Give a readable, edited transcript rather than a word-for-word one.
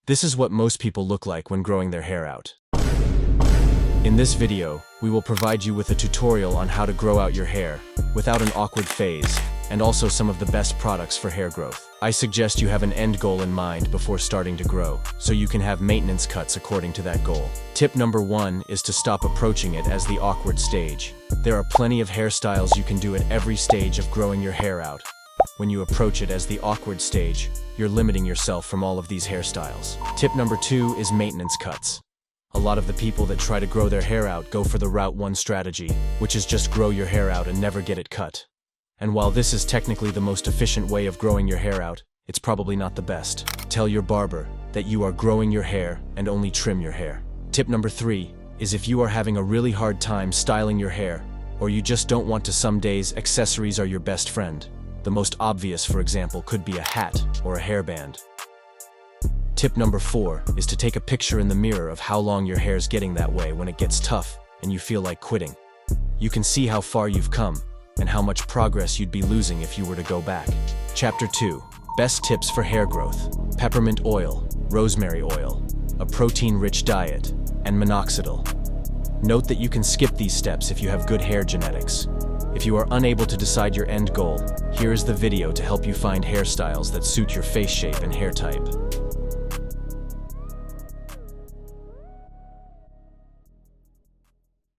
This is what most people look like when growing their hair out. In this video, we will provide you with a tutorial on how to grow out your hair without an awkward phase, and also some of the best products for hair growth. I suggest you have an end goal in mind before starting to grow, so you can have maintenance cuts according to that goal. Tip number 1 is to stop approaching it as the awkward stage. There are plenty of hairstyles you can do at every stage of growing your hair out. When you approach it as the awkward stage, you're limiting yourself from all of these hairstyles. Tip number 2 is maintenance cuts. A lot of the people that try to grow their hair out go for the Route 1 strategy, which is just grow your hair out and never get it cut. And while this is technically the most efficient way of growing your hair out, it's probably not the best. Tell your barber that you are growing your hair and only trim your hair. Tip number 3 is if you are having a really hard time styling your hair, or you just don't want to, some days accessories are your best friend. The most obvious, for example, could be a hat or a hairband. Tip number 4 is to take a picture in the mirror of how long your hair's getting that way when it gets tough and you feel like quitting. You can see how far you've come and how much progress you'd be losing if you were to go back. Chapter 2. Best tips for hair growth. Peppermint oil, rosemary oil, a protein-rich diet, and minoxidil. Note that you can skip these steps if you have good hair genetics. If you are unable to decide your end goal, here is the video to help you find hairstyles that suit your face shape and hair type.